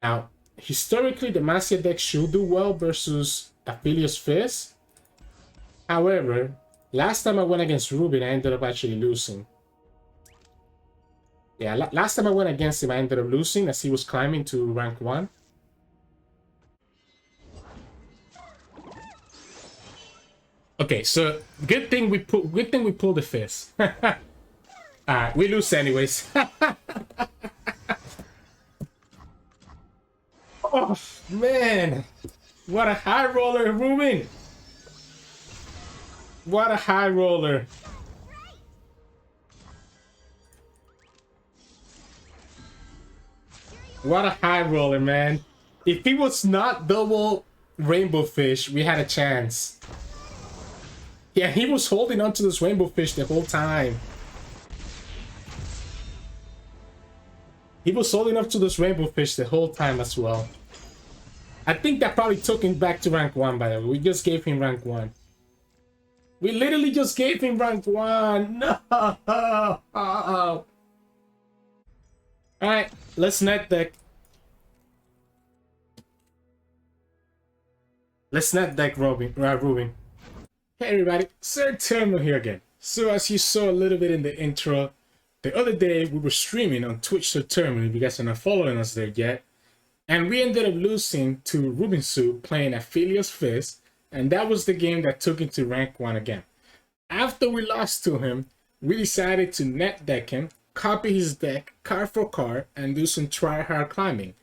Now, historically, the Masia deck should do well versus Aphelios Fizz. However, last time I went against Rubin, I ended up actually losing. Yeah, last time I went against him, I ended up losing as he was climbing to rank 1. Okay, so good thing we pulled the Fizz. We lose anyways. Oh man, what a high roller, Rubin! What a high roller! What a high roller, man! If he was not double rainbow fish, we had a chance. Yeah, he was holding on to this rainbow fish the whole time. He was holding up to this rainbow fish the whole time as well. I think that probably took him back to rank 1, by the way. We just gave him rank 1. We literally just gave him rank 1. No! Alright, let's net deck. Let's net deck Rubin. Hey everybody, Sirturmund here again. So as you saw a little bit in the intro, the other day we were streaming on Twitch Sirturmund, if you guys are not following us there yet. And we ended up losing to RubinZoo playing Aphelios Fizz, and that was the game that took him to rank 1 again. After we lost to him, we decided to net deck him, copy his deck card for card, and do some try-hard climbing.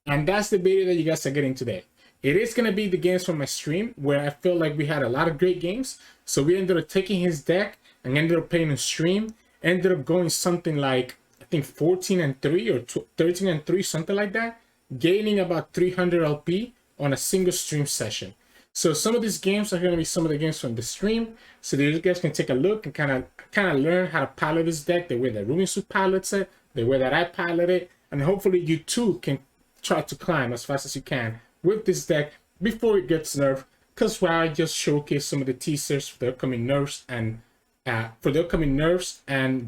And that's the video that you guys are getting today. It is going to be the games from my stream where I feel like we had a lot of great games. So we ended up taking his deck and ended up playing on stream. Ended up going something like, I think 14-3 or 13-3, something like that. Gaining about 300 LP on a single stream session. So some of these games are going to be some of the games from the stream. So that you guys can take a look and kind of learn how to pilot this deck the way that RubinZoo pilots it, the way that I pilot it. And hopefully you too can try to climb as fast as you can with this deck before it gets nerfed, because I just showcased some of the teasers for the upcoming nerfs and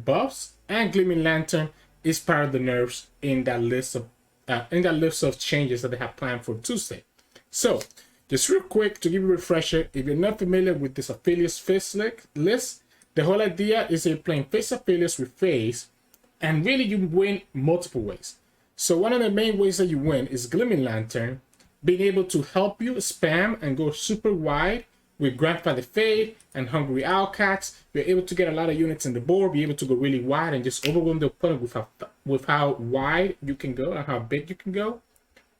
buffs, and Gleaming Lantern is part of the nerfs in that list of changes that they have planned for Tuesday. So just real quick to give you a refresher, if you're not familiar with this Aphelios Fizz list, the whole idea is you're playing Fizz Aphelios with Phase, and really you win multiple ways. So one of the main ways that you win is Gleaming Lantern, being able to help you spam and go super wide with Grandfather Fade and Hungry Owlcats. You're able to get a lot of units in the board, be able to go really wide and just overwhelm the opponent with how wide you can go and how big you can go.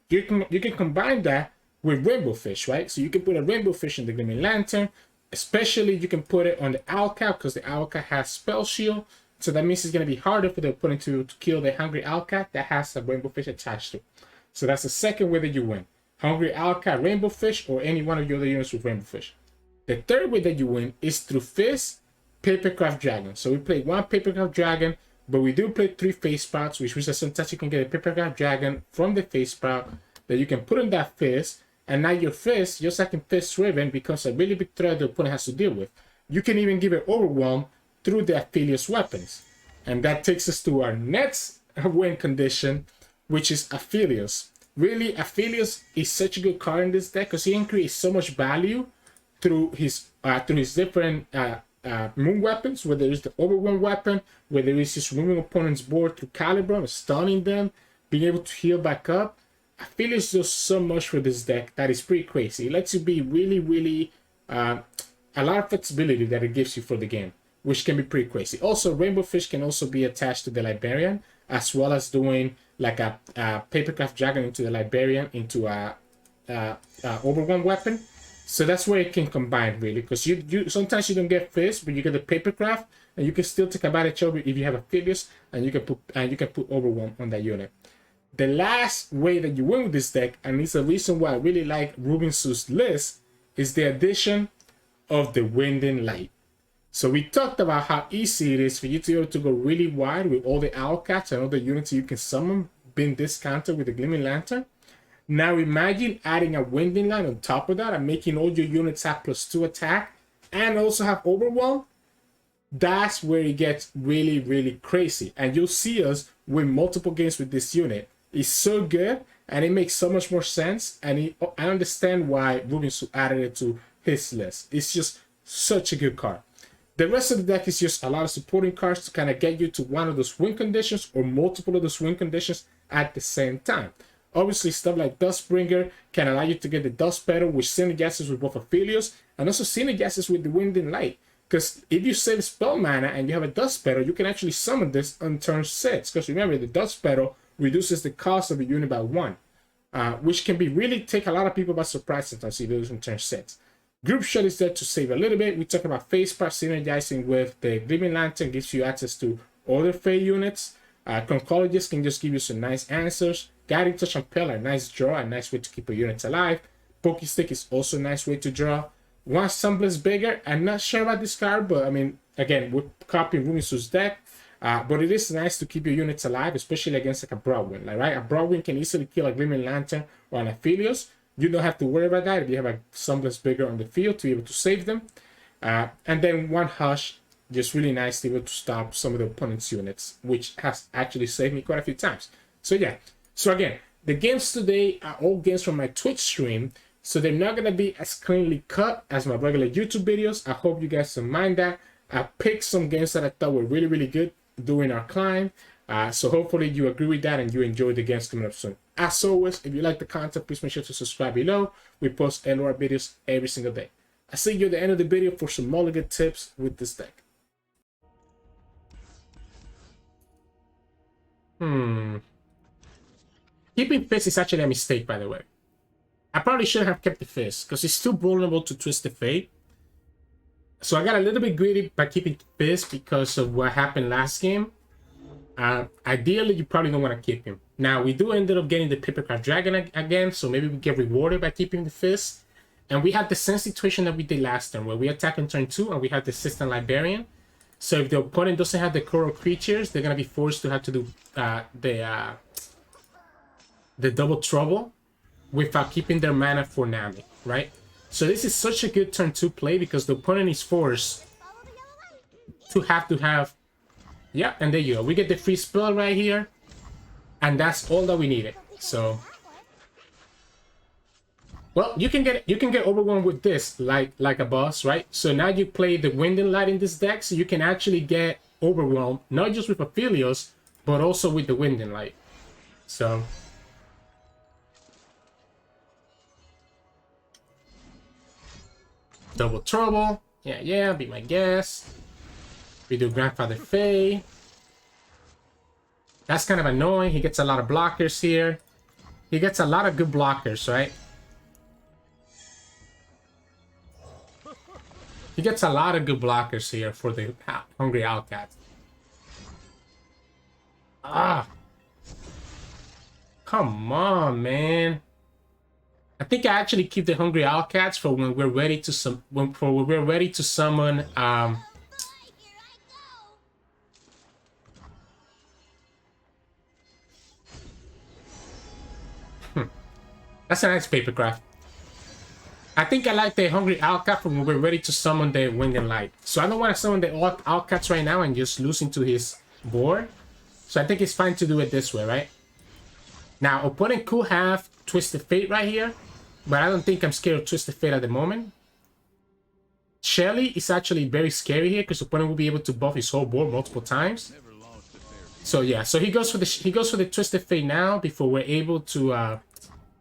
You can combine that with Rainbow Fish, right? So you can put a Rainbow Fish in the Gleaming Lantern, especially you can put it on the Owlcat because the Owlcat has Spell Shield. So that means it's going to be harder for the opponent to kill the Hungry Owlcat that has a Rainbow Fish attached to it. So that's the second way that you win. Hungry Owlcat, Rainbow Fish, or any one of your other units with Rainbow Fish. The third way that you win is through Fizz, Papercraft Dragon. So we play one Papercraft Dragon, but we do play 3 Face Sprouts, which means that sometimes you can get a Papercraft Dragon from the Face Sprout that you can put in that Fizz, and now your Fizz, just like in Fizz Riven, becomes a really big threat the opponent has to deal with. You can even give it Overwhelm through the Aphelios weapons. And that takes us to our next win condition, which is Aphelios. Really, Aphelios is such a good card in this deck because he can create so much value through his different moon weapons, whether it's the Overwhelm weapon, whether it's just moving opponents' board through Calibrum, stunning them, being able to heal back up. Aphelios does so much for this deck that is pretty crazy. It lets you be really, a lot of flexibility that it gives you for the game, which can be pretty crazy. Also, Rainbow Fish can also be attached to the Librarian, as well as doing like a Papercraft Dragon into the Librarian into a Overwhelm weapon. So that's where it can combine really, because you sometimes you don't get Fizz, but you get the Papercraft, and you can still take advantage of it if you have Aphelios, and you can put Overwhelm on that unit. The last way that you win with this deck, and it's a reason why I really like RubinZoo's list, is the addition of the Winding Light. So we talked about how easy it is for you to be able to go really wide with all the Owlcats and all the units you can summon being discounted with the Gleaming Lantern. Now imagine adding a Winding Light on top of that and making all your units have +2 attack and also have Overwhelm. That's where it gets really crazy. And you'll see us win multiple games with this unit. It's so good and it makes so much more sense. And I understand why RubinZoo added it to his list. It's just such a good card. The rest of the deck is just a lot of supporting cards to kind of get you to one of those win conditions or multiple of those win conditions at the same time. Obviously, stuff like Dustbringer can allow you to get the Dust Petal, which synergizes with both Aphelios, and also synergizes with the Wind and Light. Because if you save spell mana and you have a Dust Petal, you can actually summon this on turn 6. Because remember, the Dust Petal reduces the cost of a unit by 1, which can be really take a lot of people by surprise sometimes if you lose on turn 6. Group Shot is there to save a little bit. We talk about Phase Part synergizing with the Gleaming Lantern, gives you access to other Fey units. Conchologist can just give you some nice answers. Guiding Touch and Pillar, nice draw, a nice way to keep your units alive. Pokestick is also a nice way to draw. One Semblance Bigger, I'm not sure about this card, but I mean, again, we're copying RubinZoo's deck. But it is nice to keep your units alive, especially against like a Broadwind. Like, right? A Broadwind can easily kill a Gleaming Lantern or an Aphelios. You don't have to worry about that if you have a Semblance Bigger on the field to be able to save them. And then one Hush, just really nice to be able to stop some of the opponent's units, which has actually saved me quite a few times. So yeah. So again, the games today are all games from my Twitch stream, so they're not going to be as cleanly cut as my regular YouTube videos. I hope you guys don't mind that. I picked some games that I thought were really, really good during our climb. So hopefully you agree with that and you enjoy the games coming up soon. As always, if you like the content, please make sure to subscribe below. We post LOR videos every single day. I'll see you at the end of the video for some mulligan tips with this deck. Keeping Fizz is actually a mistake, by the way. I probably shouldn't have kept the Fizz, because it's too vulnerable to Twisted Fate. So I got a little bit greedy by keeping Fizz because of what happened last game. Ideally, you probably don't want to keep him. Now, we do end up getting the Papercraft Dragon again, so maybe we get rewarded by keeping the Fizz. And we have the same situation that we did last turn, where we attack on turn 2 and we have the Assistant Librarian. So if the opponent doesn't have the Coral Creatures, they're going to be forced to have to do the Double Trouble without keeping their mana for Nami, right? So this is such a good turn 2 play because the opponent is forced to have... Yeah, and there you go. We get the free spell right here. And that's all that we needed. So... Well, you can get overwhelmed with this like a boss, right? So now you play the Wind and Light in this deck, so you can actually get overwhelmed, not just with Aphelios, but also with the Wind and Light. So... Double Trouble. Yeah, be my guest. We do Grandfather Fae. That's kind of annoying. He gets a lot of blockers here. He gets a lot of good blockers, right? He gets a lot of good blockers here for the Hungry Owlcat. Come on, man. I think I actually keep the Hungry Owlcats for when we're ready to summon That's a nice Papercraft. I think I like the Hungry Owlcat for when we're ready to summon the Wind and Light. So I don't want to summon the Owlcats right now and just lose into his board. So I think it's fine to do it this way, right? Now, opponent could have Twisted Fate right here, but I don't think I'm scared of Twisted Fate at the moment. Shelly is actually very scary here because opponent will be able to buff his whole board multiple times. So yeah, so he goes for the Twisted Fate now before we're able to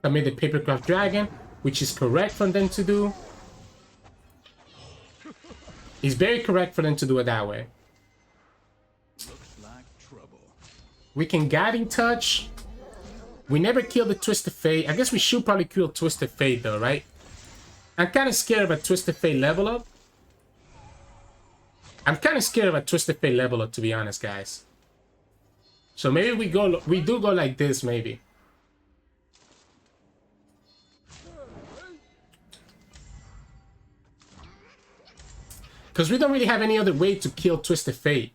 commit the Papercraft Dragon, which is correct for them to do. It's very correct for them to do it that way. We can Guiding Touch. We never killed the Twisted Fate. I guess we should probably kill Twisted Fate though, right? I'm kind of scared of a Twisted Fate level up. I'm kind of scared of a Twisted Fate level up, to be honest, guys. So maybe we do go like this, maybe. Because we don't really have any other way to kill Twisted Fate,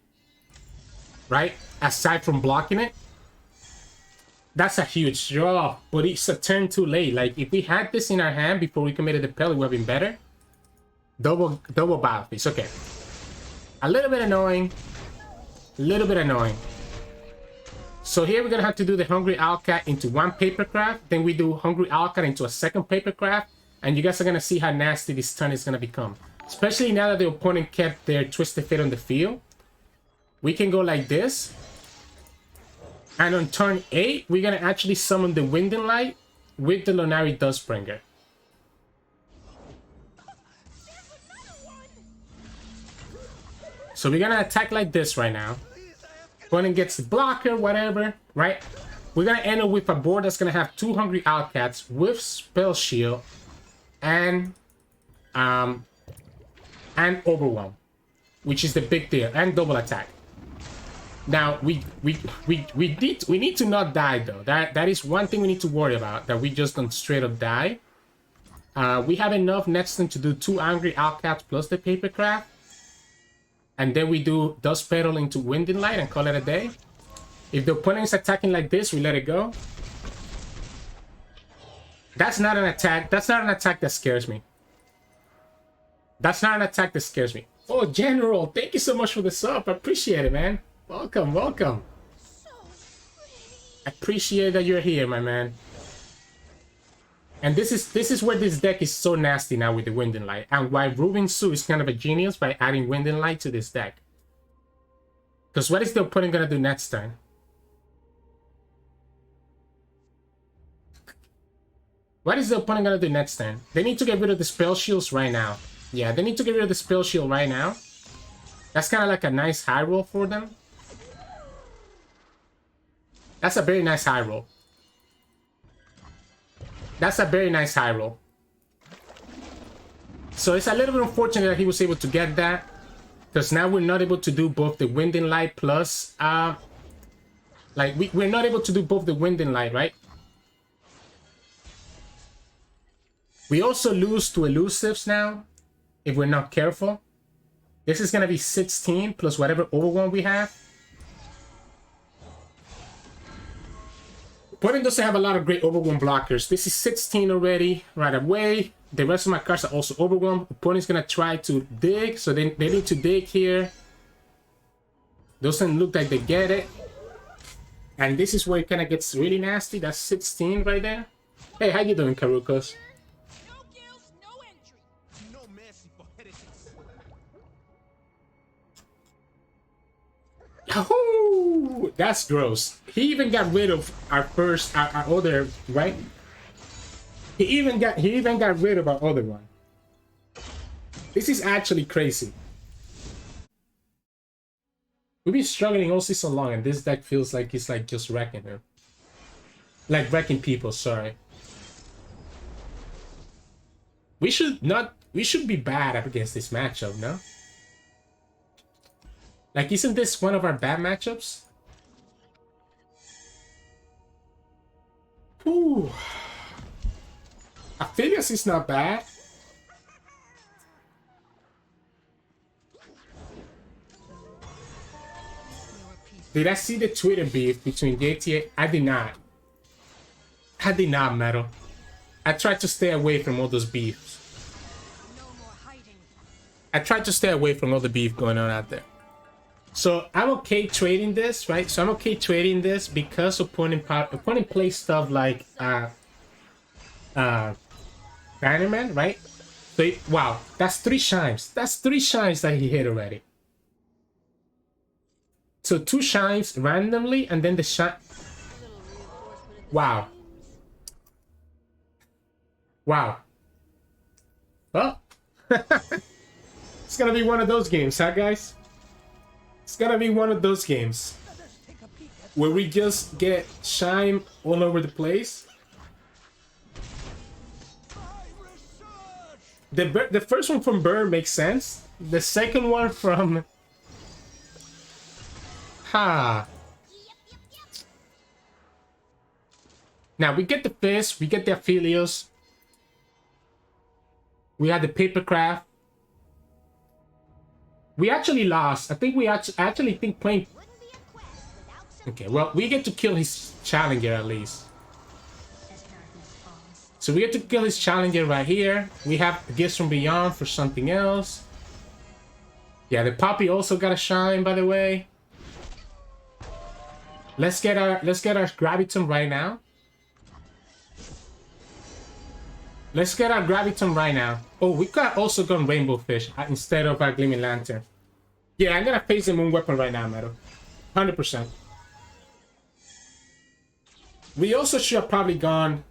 right? Aside from blocking it. That's a huge draw, but it's a turn too late. Like, if we had this in our hand before we committed the pellet, it would have been better. Double battle piece. Okay. A little bit annoying. A little bit annoying. So here we're gonna have to do the Hungry Owlcat into one papercraft, then we do Hungry Owlcat into a second papercraft, and you guys are gonna see how nasty this turn is gonna become. Especially now that the opponent kept their Twisted Fate on the field. We can go like this. And on turn 8, we're gonna actually summon the Wind and Light with the Lunari Dustbringer. So we're gonna attack like this right now. Opponent gets the blocker, whatever, right? We're gonna end up with a board that's gonna have 2 Hungry Owlcats with Spell Shield and Overwhelm, which is the big deal, and double attack. Now we need to not die though. That is one thing we need to worry about, that we just don't straight up die. We have enough next turn to do 2 Angry Owlcats plus the Papercraft. And then we do Dust Petal into Wind and Light and call it a day. If the opponent is attacking like this, we let it go. That's not an attack. That's not an attack that scares me. That's not an attack that scares me. Oh, General, thank you so much for the sub. I appreciate it, man. Welcome, welcome. I appreciate that you're here, my man. And this is where this deck is so nasty now with the Wind and Light, and why RubinZoo is kind of a genius by adding Wind and Light to this deck. Because what is the opponent gonna do next turn? What is the opponent gonna do next turn? They need to get rid of the Spell Shields right now. Yeah, they need to get rid of the Spell Shield right now. That's kind of like a nice high roll for them. That's a very nice high roll. That's a very nice high roll. So it's a little bit unfortunate that he was able to get that, because now we're not able to do both the Wind and Light plus like we're not able to do both the Wind and Light, right? We also lose to elusives now if we're not careful. This is gonna be 16 plus whatever overwhelm we have. Opponent doesn't have a lot of great overwhelm blockers. This is 16 already right away. The rest of my cards are also overwhelmed. Opponent's gonna try to dig, so they need to dig here. Doesn't look like they get it. And this is where it kind of gets really nasty. That's 16 right there. Hey, how you doing, Karukos? No guilds, no entry. No mercy for heretics. Oh, that's gross. He even got rid of our first, our other, right? He even got rid of our other one. This is actually crazy. We've been struggling all season long, and this deck feels like it's like just wrecking him. Like wrecking people, sorry. We should be bad up against this matchup, no? Like, isn't this one of our bad matchups? Ooh. Aphelios is not bad. Did I see the Twitter beef between JTA? I did not. I did not, Metal. I tried to stay away from all those beefs. No more hiding. I tried to stay away from all the beef going on out there. So I'm okay trading this, right? So I'm okay trading this because opponent plays stuff like Bannerman, right? So wow, that's 3 shines. That's 3 shines that he hit already. So 2 shines randomly, and then the shine. Wow. Wow. Well, it's gonna be one of those games, huh, guys? It's gonna be one of those games where we just get shine all over the place. The first one from Burn makes sense. The second one from Now we get the Fizz, we get the Aphelios. We had the Papercraft. We actually lost. I think we actually think playing. Okay, well, we get to kill his challenger at least. So we get to kill his challenger right here. We have Gifts from Beyond for something else. Yeah, the Poppy also got a shine, by the way. Let's get our graviton right now. Let's get our graviton right now. Oh, we could also gone rainbow fish instead of our gleaming lantern. Yeah, I'm gonna face the moon weapon right now, Metal. 100%. We also should have probably gone.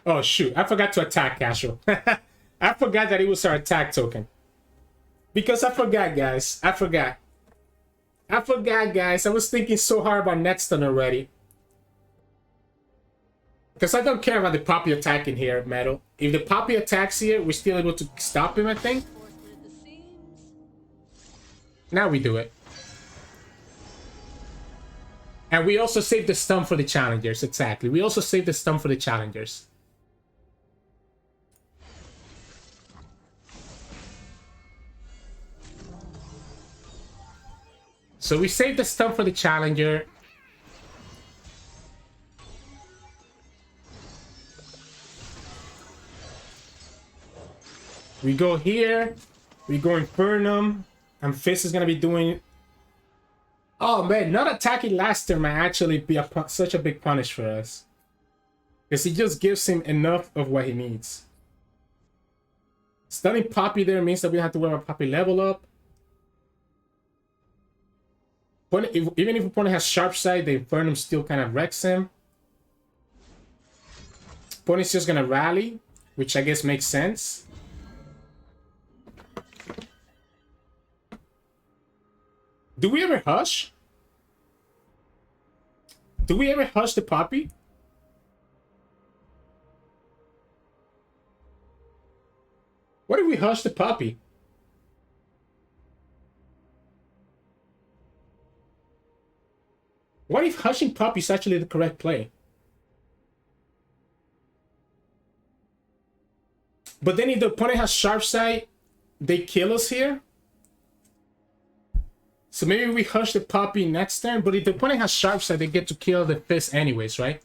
Oh shoot, I forgot to attack Casual. I forgot that it was our attack token. Because I forgot, guys. I forgot, guys. I was thinking so hard about Netstun already. Because I don't care about the Poppy attacking here, Metal. If the Poppy attacks here, we're still able to stop him, I think. Now we do it. And we also save the stun for the challengers, exactly. We also save the stun for the challengers. So we save the stun for the challenger. We go here. We go Infernum. And Fizz is going to be doing... Oh man, not attacking last turn might actually be such a big punish for us. Because he just gives him enough of what he needs. Stunning Poppy there means that we don't have to worry about Poppy level up. Even if opponent has Sharp Side, the Infernum still kind of wrecks him. Opponent's just gonna rally, which I guess makes sense. Do we ever hush? Do we ever hush the Poppy? What if we hush the Poppy? What if hushing Poppy is actually the correct play? But then if the opponent has Sharp Side, they kill us here. So maybe we hush the Poppy next turn, but if the opponent has Sharp Side, they get to kill the Fizz anyways, right?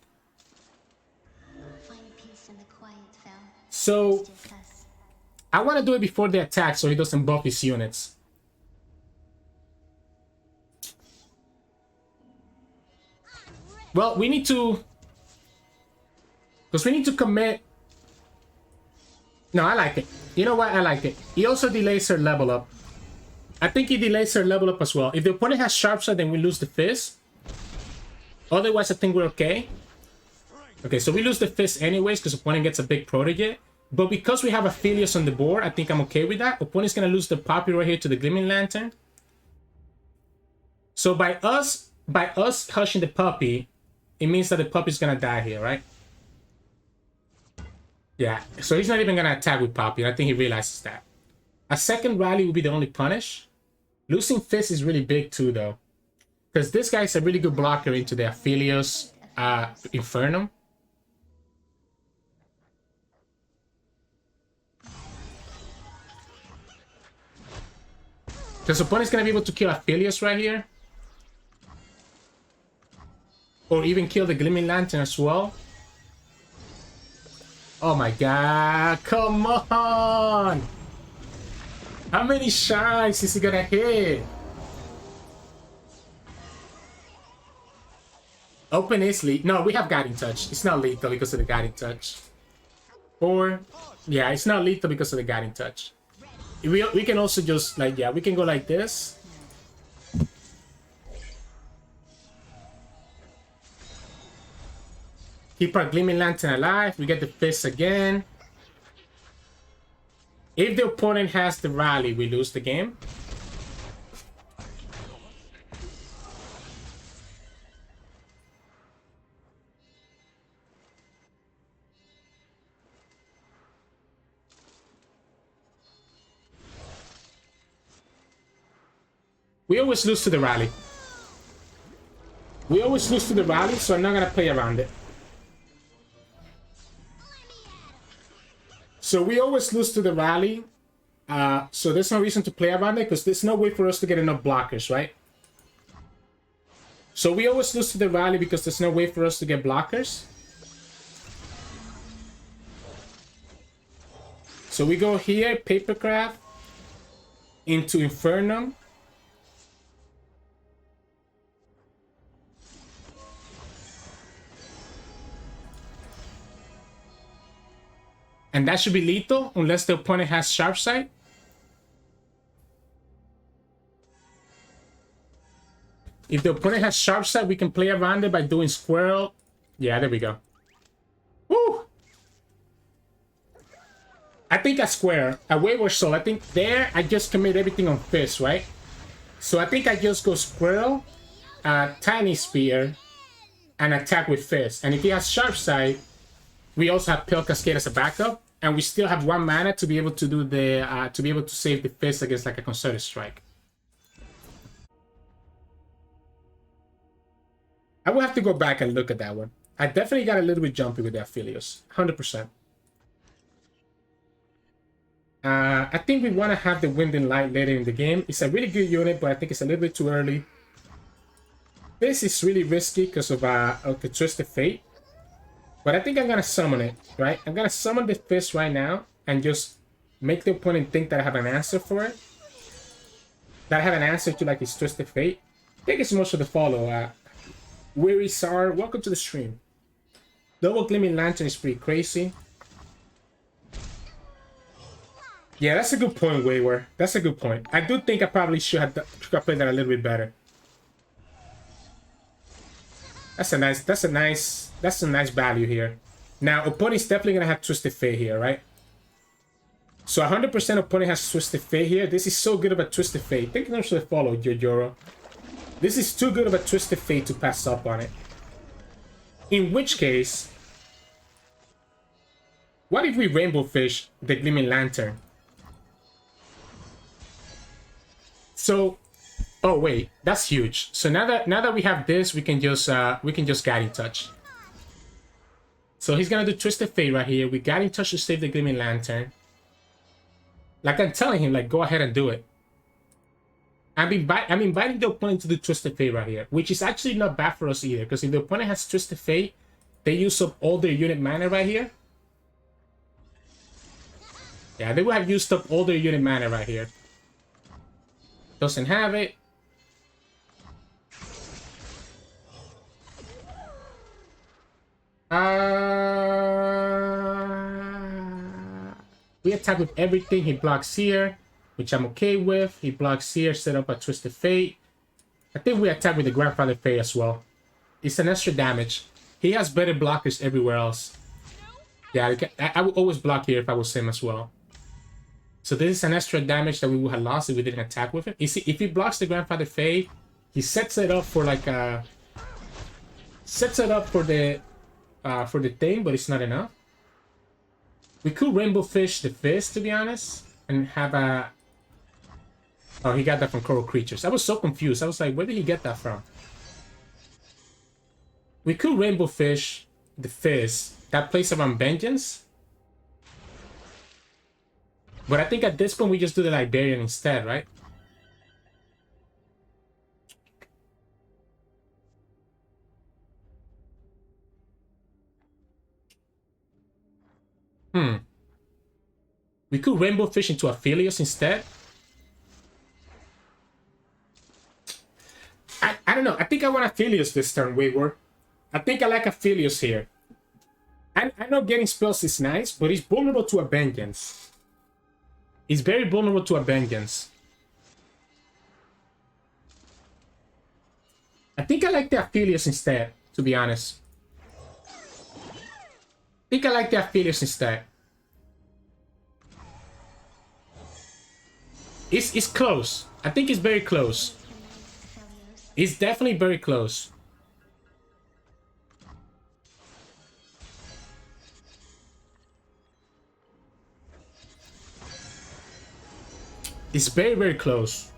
So I want to do it before they attack so he doesn't buff his units. Well, we need to... Because we need to commit... No, I like it. You know what? I like it. He also delays her level up. I think he delays her level up as well. If the opponent has Sharp Side, then we lose the Fizz. Otherwise, I think we're okay. Okay, so we lose the Fizz anyways because opponent gets a big protege. But because we have Aphelios on the board, I think I'm okay with that. Opponent's going to lose the Poppy right here to the Gleaming Lantern. So by us hushing the Puppy, it means that the Puppy's going to die here, right? Yeah, so he's not even going to attack with Poppy. I think he realizes that. A second rally will be the only punish. Losing Fizz is really big too, though. Because this guy's a really good blocker into the Aphelios Infernum. Because opponent's going to be able to kill Aphelios right here. Or even kill the Gleaming Lantern as well. Oh my god, come on! How many shots is he gonna hit? Open is lethal. No, we have Guiding Touch. It's not lethal because of the Guiding Touch. Or, yeah, it's not lethal because of the Guiding Touch. We can also just, like, yeah, we can go like this. Keep our Gleaming Lantern alive. We get the Fizz again. If the opponent has the rally, we lose the game. We always lose to the rally. We always lose to the rally, so I'm not going to play around it. So we always lose to the rally. So there's no reason to play around it because there's no way for us to get enough blockers, right? So we always lose to the rally because there's no way for us to get blockers. So we go here, Papercraft, into Infernum. And that should be lethal, unless the opponent has Sharp Sight. If the opponent has Sharp Sight, we can play around it by doing Squirrel. Yeah, there we go. Woo! I think a Square, a Wayward Soul. I think there, I just commit everything on Fizz, right? So I think I just go Squirrel, Tiny Spear, and attack with Fizz. And if he has Sharp Sight, we also have Pale Cascade as a backup, and we still have 1 mana to be able to do the to be able to save the Fizz against like a Concerted Strike. I will have to go back and look at that one. I definitely got a little bit jumpy with the Aphelios, 100%. I think we want to have the Wind and Light later in the game. It's a really good unit, but I think it's a little bit too early. This is really risky because of the Twisted Fate. But I think I'm gonna summon it, right? I'm gonna summon the Fizz right now and just make the opponent think that I have an answer for it. That I have an answer to like his Twisted Fate. Thank you so much for the follow. Weary Sar, welcome to the stream. Double Gleaming Lantern is pretty crazy. Yeah, that's a good point, Wayward. That's a good point. I do think I probably should have played that a little bit better. That's a nice value here. Now, opponent's definitely gonna have Twisted Fate here, right? So 100% opponent has Twisted Fate here. This is so good of a Twisted Fate. Thank you so much for the follow, Jojoro. This is too good of a Twisted Fate to pass up on it. In which case, what if we Rainbow Fish the Gleaming Lantern? So, oh wait, that's huge. So now that we have this, we can just Guiding Touch. So he's gonna do Twisted Fate right here. We Guiding Touch to save the Gleaming Lantern. Like I'm telling him, like go ahead and do it. I'm inviting the opponent to do Twisted Fate right here, which is actually not bad for us either, because if the opponent has Twisted Fate, they use up all their unit mana right here. Yeah, they will have used up all their unit mana right here. Doesn't have it. We attack with everything. He blocks here, which I'm okay with. He blocks here, set up a Twisted Fate. I think we attack with the Grandfather Fate as well. It's an extra damage. He has better blockers everywhere else. Yeah, I would always block here if I was him as well. So this is an extra damage that we would have lost if we didn't attack with him. You see, if he blocks the Grandfather Fate, he sets it up for like a... Sets it up for the thing, but it's not enough. We could Rainbow Fish the Fizz, to be honest, and have a... Oh, he got that from Coral Creatures. I was so confused. I was like, where did he get that from? We could Rainbow Fish the Fizz. That plays around Vengeance. But I think at this point we just do the Librarian instead, right? We could Rainbow Fish into Aphelios instead. I don't know. I think I want Aphelios this turn, Wayward. I think I like Aphelios here. I know getting spells is nice, but he's vulnerable to a Vengeance. He's very vulnerable to a Vengeance. I think I like the Aphelios instead, to be honest. I think I like the Aphelios instead. It's close. I think it's very close. It's definitely very close. It's very, very close.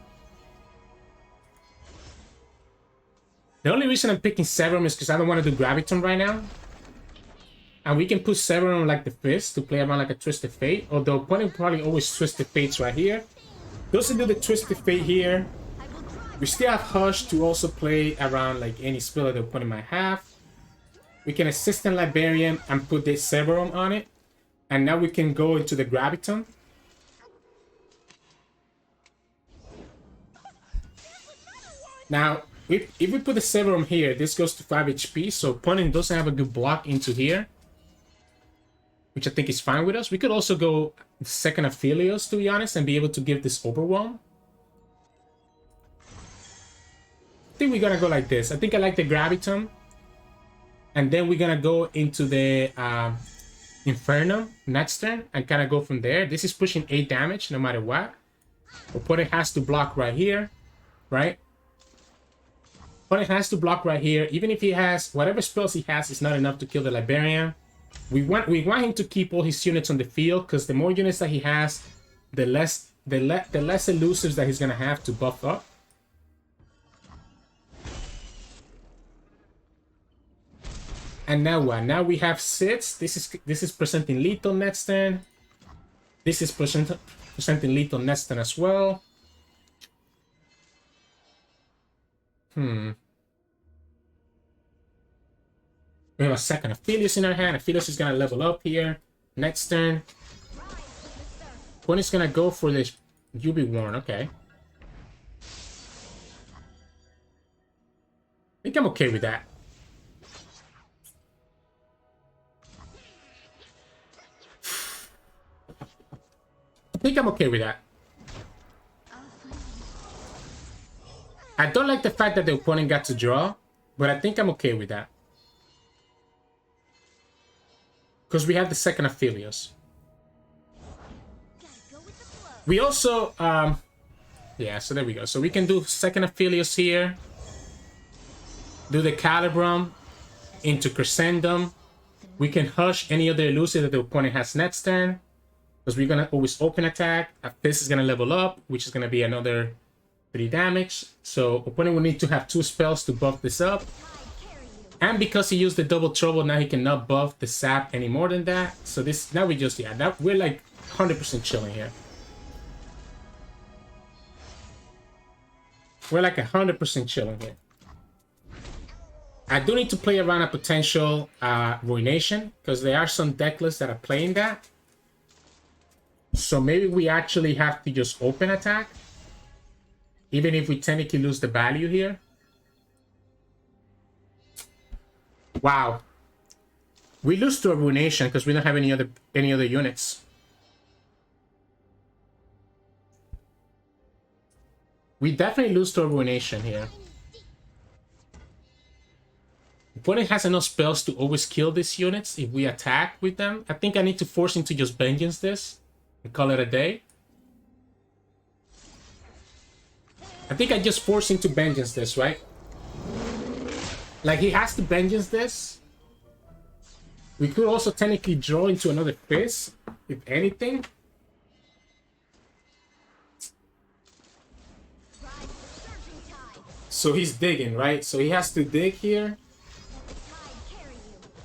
The only reason I'm picking Severum is because I don't want to do Graviton right now. And we can put Severum like the Fizz to play around like a Twisted Fate. Although opponent probably always Twisted Fates right here. Doesn't do the Twisted Fate here. We still have Hush to also play around like any spell that the opponent might have. We can Assistant Librarian and put the Severum on it. And now we can go into the Graviton. Now, if we put the Severum here, this goes to 5 HP, so opponent doesn't have a good block into here, which I think is fine with us. We could also go second Aphelios, to be honest, and be able to give this Overwhelm. I think we're gonna go like this. I think I like the Graviton. And then we're gonna go into the Inferno next turn and kind of go from there. This is pushing 8 damage no matter what. Opponent has to block right here, right? Opponent has to block right here. Even if he has whatever spells he has is not enough to kill the Librarian. We want him to keep all his units on the field, because the more units that he has, the less elusives that he's gonna have to buff up. And now what? Now we have Sits. This is presenting lethal next turn. This is presenting lethal next turn as well. We have a second Aphelios in our hand. Aphelios is gonna level up here. Next turn. Opponent's gonna go for this UB Warren. Okay. I think I'm okay with that. I think I'm okay with that. I don't like the fact that the opponent got to draw, but I think I'm okay with that. Because we have the second Aphelios. We also, yeah, so there we go. So we can do second Aphelios here. Do the Calibrum into Crescendum. We can hush any other elusive that the opponent has next turn, because we're gonna always open attack. This is gonna level up, which is gonna be another 3 damage. So opponent will need to have 2 spells to buff this up. And because he used the double trouble, now he cannot buff the sap any more than that. So this, now we just, yeah, now we're like 100% chilling here. We're like 100% chilling here. I do need to play around a potential Ruination, because there are some deck lists that are playing that. So maybe we actually have to just open attack, even if we technically lose the value here. Wow. We lose to a Ruination because we don't have any other units. We definitely lose to a Ruination here. Opponent has enough spells to always kill these units if we attack with them. I think I need to force him to just Vengeance this and call it a day. I think I just force him to Vengeance this, right? Like, he has to Vengeance this. We could also technically draw into another Fizz, if anything. So he's digging, right? So he has to dig here.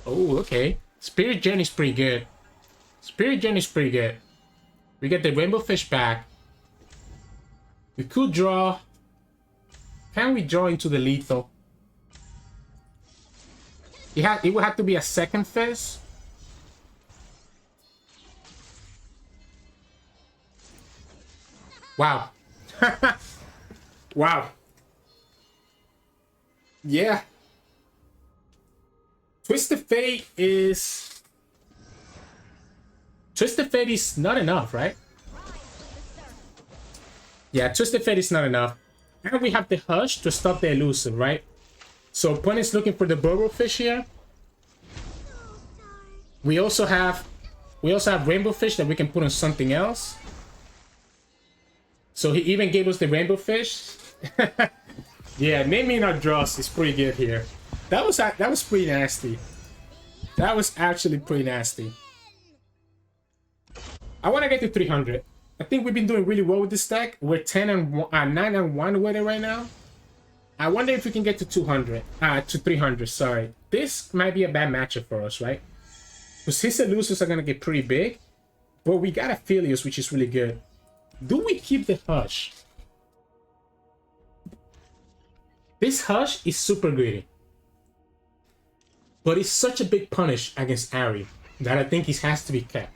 Oh, okay. Spirit Journey's pretty good. Spirit Journey's pretty good. We get the Rainbow Fish back. We could draw. Can we draw into the lethal? It would have to be a second Fizz. Wow. Wow. Yeah. Twisted Fate is not enough, right? Yeah, Twisted Fate is not enough. And we have the Hush to stop the elusive, right? So opponent's looking for the Burrow Fish here. We also have Rainbow Fish that we can put on something else. So he even gave us the Rainbow Fish. Yeah, naming our draws is pretty good here. That was pretty nasty. That was actually pretty nasty. I want to get to 300. I think we've been doing really well with this deck. We're 9-1 with it right now. I wonder if we can get to 300, sorry. This might be a bad matchup for us, right? Because his elusives are going to get pretty big. But we got Aphelios, which is really good. Do we keep the Hush? This Hush is super greedy. But it's such a big punish against Ahri that I think he has to be kept.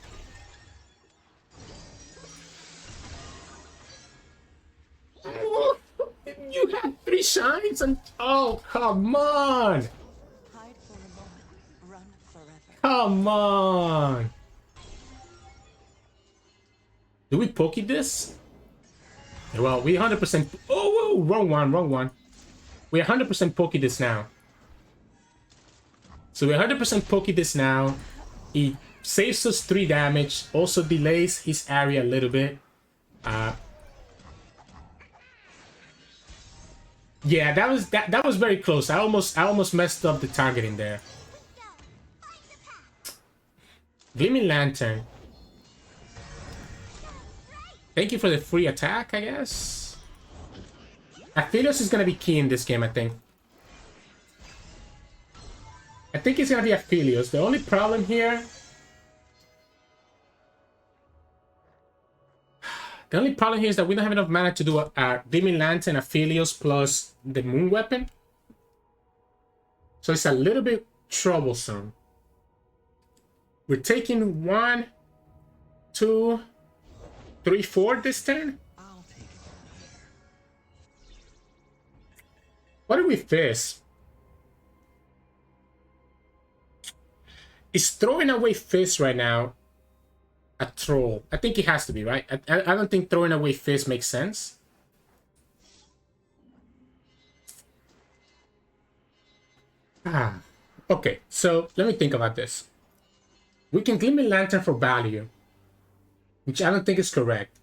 shines and oh, come on. Hide for a moment, run forever. Come on. Do we pokey this? Well, we 100%. Oh, whoa, wrong one. We 100% pokey this now. So we 100% pokey this now. He saves us 3 damage. Also delays his area a little bit. Yeah, that was very close. I almost messed up the targeting there. Gleaming Lantern. Thank you for the free attack, I guess. Aphelios is gonna be key in this game, I think. I think it's gonna be Aphelios. The only problem here... The only problem here is that we don't have enough mana to do a Gleaming Lantern, Aphelios plus the Moon Weapon. So it's a little bit troublesome. We're taking 1, 2, 3, 4 this turn. What do we Fizz? Is throwing away Fizz right now a troll? I think it has to be, right? I don't think throwing away Fizz makes sense. Okay, so let me think about this. We can Gleaming Lantern for value, which I don't think is correct.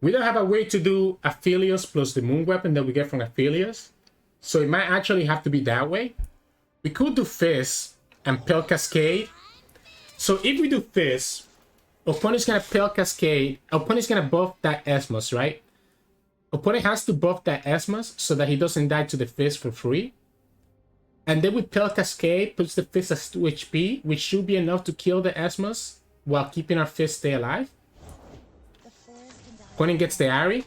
We don't have a way to do Aphelios plus the Moon Weapon that we get from Aphelios, so it might actually have to be that way. We could do Fizz and Pale Cascade. So if we do Fizz, opponent's gonna Pale Cascade, opponent's gonna buff that Esmos, right? Opponent has to buff that Esmos so that he doesn't die to the Fizz for free. And then with Pale Cascade, puts the Fizz as 2 HP, which should be enough to kill the Esmos while keeping our Fizz stay alive. Opponent gets the Ahri.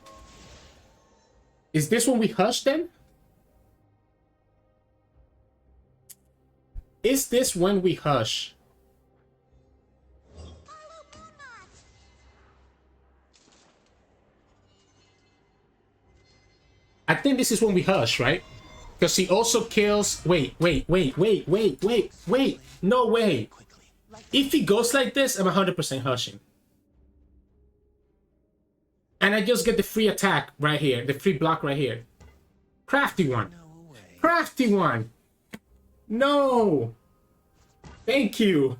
Is this when we Hush then? Is this when we Hush? I think this is when we Hush, right? Because he also kills... Wait. No way. If he goes like this, I'm 100% Hushing. And I just get the free attack right here. The free block right here. Crafty one. Crafty one. No. Thank you.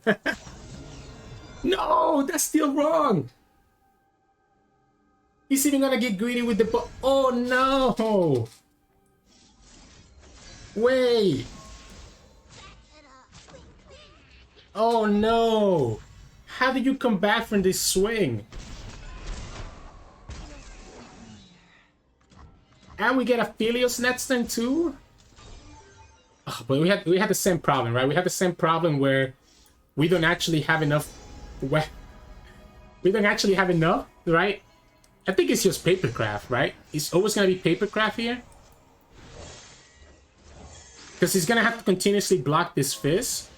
No, that's still wrong. He's even gonna get greedy with the... Oh, no. Wait. Oh, no. How did you come back from this swing? And we get Aphelios next turn too? Oh, but we had the same problem, right? We had the same problem where we don't actually have enough... We don't actually have enough, right? I think it's just Papercraft, right? It's always going to be Papercraft here. Because he's going to have to continuously block this Fizz.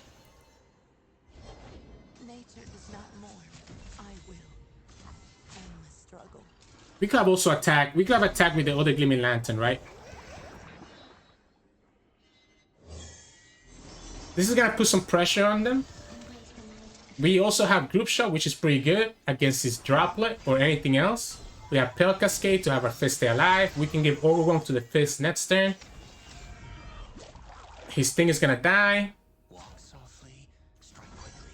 Nature is not mourn. I will. Endless struggle. We could have also attacked. We could have attacked with the other Gleaming Lantern, right? This is going to put some pressure on them. We also have Group Shot, which is pretty good against his Droplet or anything else. We have Pale Cascade to have our Fizz stay alive. We can give Overwhelm to the Fizz next turn. His thing is gonna die. Walk softly, strike quickly.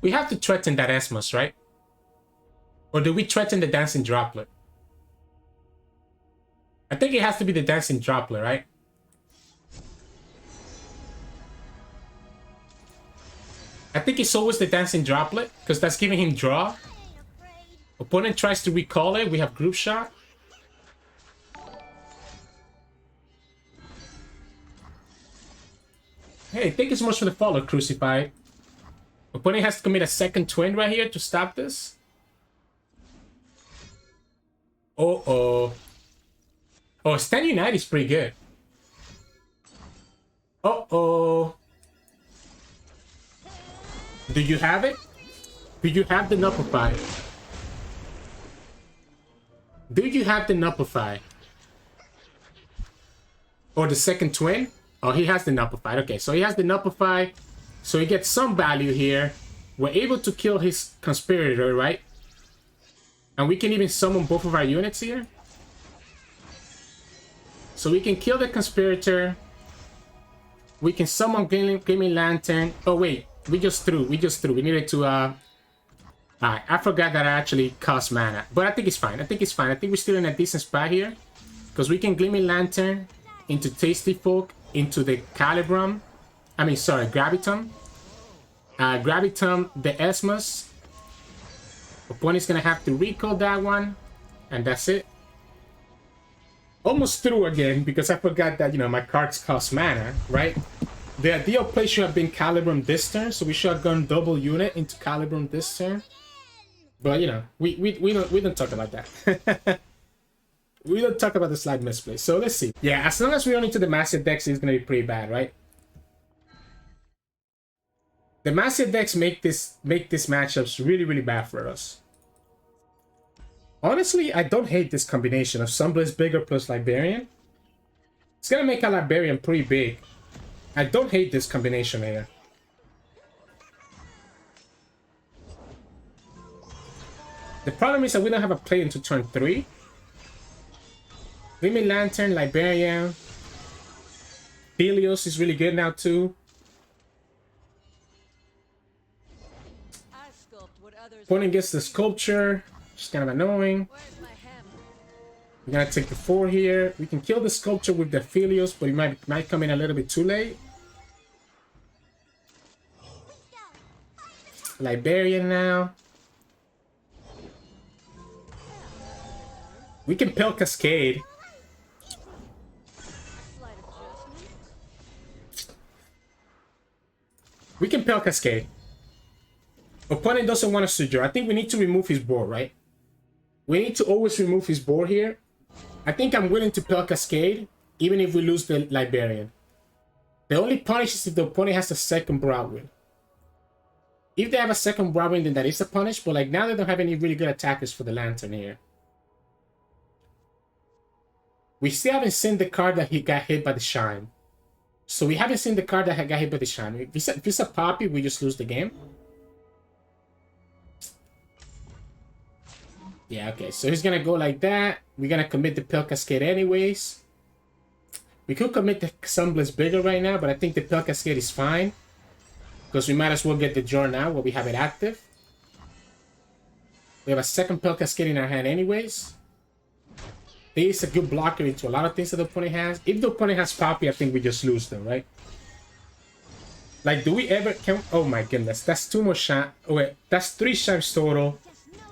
We have to threaten that Esmos, right? Or do we threaten the Dancing Droplet? I think it has to be the Dancing Droplet, right? I think it's always the Dancing Droplet, because that's giving him draw. Opponent tries to recall it. We have Group Shot. Hey, thank you so much for the follow, Crucified. Opponent has to commit a second twin right here to stop this. Uh-oh. Oh, Stand Unite is pretty good. Uh-oh. Do you have it? Do you have the Nullify? Do you have the Nuplify? Or the second twin? Oh, he has the Nuplify. Okay, so he has the Nuplify. So he gets some value here. We're able to kill his Conspirator, right? And we can even summon both of our units here. So we can kill the Conspirator. We can summon Gleaming Lantern. Oh, wait. We just threw. We needed to, Alright, I forgot that I actually cost mana. But I think it's fine. I think we're still in a decent spot here. Because we can Gleaming Lantern into Tasty Folk, into the Calibrum. I mean, sorry, Graviton. Graviton, the Esmus. Opponent's gonna have to recall that one. And that's it. Almost through again, because I forgot that, you know, my cards cost mana, right? The ideal play should have been Calibrum this turn, so we should have gone double unit into Calibrum this turn. But, you know, we don't talk about that. We don't talk about the slight misplay. So let's see. Yeah, as long as we run into the Massive decks, it's gonna be pretty bad, right? The Massive decks make this matchups really, really bad for us. Honestly, I don't hate this combination of Sunblast Bigger plus Liberian. It's gonna make a Liberian pretty big. I don't hate this combination here. The problem is that we don't have a play into turn 3. Gleaming Lantern, Liberian. Aphelios is really good now too. Opponent gets the Sculpture. It's kind of annoying. We're gonna take the 4 here. We can kill the Sculpture with the Aphelios, but it might come in a little bit too late. Liberian now. We can Pale Cascade. We can Pale Cascade. Opponent doesn't want to Suture. I think we need to remove his board, right? We need to always remove his board here. I think I'm willing to Pale Cascade, even if we lose the Liberian. The only punish is if the opponent has a second Broadwind. If they have a second Broadwind, then that is a punish, but like now they don't have any really good attackers for the Lantern here. We still haven't seen the card that he got hit by the Shine. So we haven't seen the card that got hit by the Shine. If it's a Poppy, we just lose the game. Yeah, okay, so he's gonna go like that. We're gonna commit the Pale Cascade anyways. We could commit the Sunblast Bigger right now, but I think the Pale Cascade is fine. Because we might as well get the draw now while we have it active. We have a second Pale Cascade in our hand anyways. This is a good blocker into a lot of things that the opponent has. If the opponent has Poppy, I think we just lose them, right? Like, do we ever... Oh my goodness, that's 2 more shine. Oh wait, that's 3 Chimes total.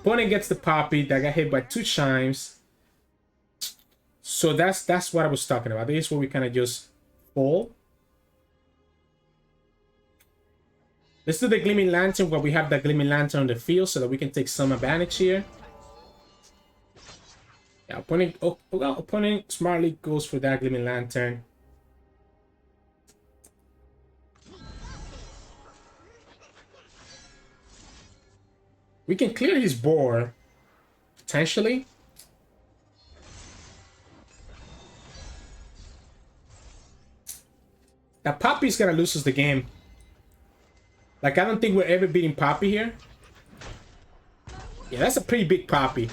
Opponent gets the Poppy that got hit by 2 Chimes. So that's what I was talking about. This is where we kind of just fall. Let's do the Gleaming Lantern while we have that Gleaming Lantern on the field so that we can take some advantage here. Yeah, opponent smartly goes for that Gleaming Lantern. We can clear his board, potentially. That Poppy's gonna lose us the game. Like, I don't think we're ever beating Poppy here. Yeah, that's a pretty big Poppy.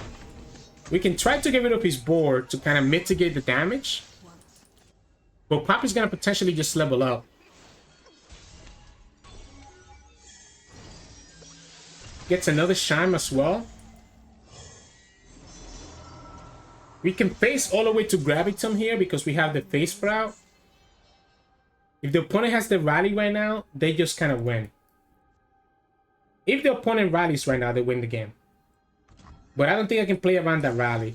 We can try to get rid of his board to kind of mitigate the damage. But Poppy's gonna potentially just level up. Gets another Shime as well. We can face all the way to Graviton here because we have the Face Sprout. If the opponent has the Rally right now, they just kind of win. If the opponent rallies right now, they win the game. But I don't think I can play around that Rally.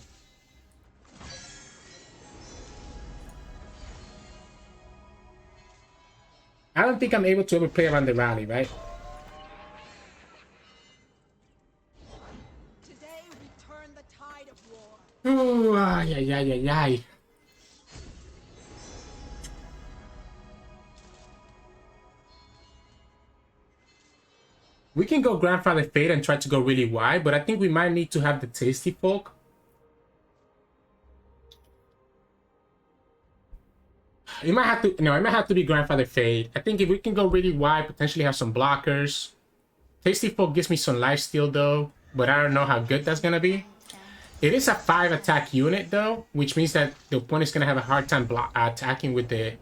I don't think I'm able to ever play around the Rally, right? Today we turn the tide of war. Oh, ay, ay, ay, ay, ay. We can go Grandfather Fate and try to go really wide, but I think we might need to have the Tasty Folk. It might have to, no, it might have to be Grandfather Fade. I think if we can go really wide, potentially have some blockers. Tasty Folk gives me some lifesteal though, but I don't know how good that's gonna be. It is a 5 attack unit though, which means that the opponent is gonna have a hard time attacking with the...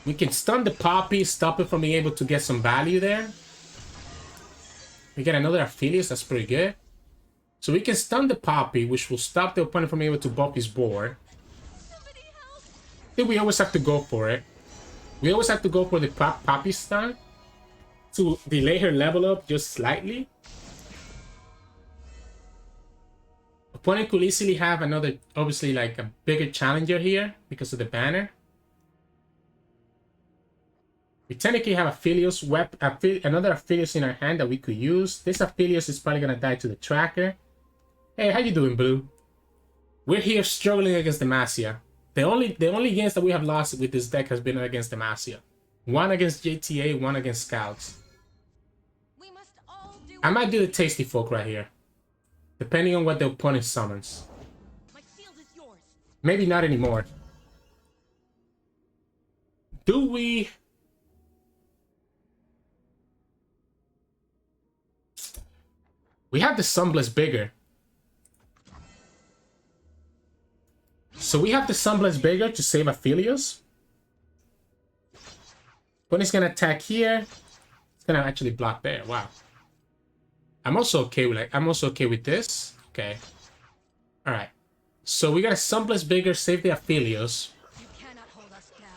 We can stun the Poppy, stop it from being able to get some value there. We get another Aphelios, that's pretty good. So we can stun the Poppy, which will stop the opponent from being able to buff his board. I think we always have to go for it. We always have to go for the Poppy stun to delay her level up just slightly. Opponent could easily have another, obviously, like a bigger challenger here because of the banner. We technically have Aphelios, another Aphelios in our hand that we could use. This Aphelios is probably gonna die to the tracker. Hey, how you doing, Blue? We're here struggling against Demacia. The only games that we have lost with this deck has been against Demacia. One against JTA, one against Scouts. We must all do I might do the Tasty Folk right here, depending on what the opponent summons. My field is yours. Maybe not anymore. Do we... We have the Sunbless bigger. So we have the Sunbless bigger to save Aphelios. Opponent's gonna attack here. It's gonna actually block there. Wow. I'm also okay with this. Okay. Alright. So we got a Sunbless bigger, save the Aphelios. You cannot hold us down.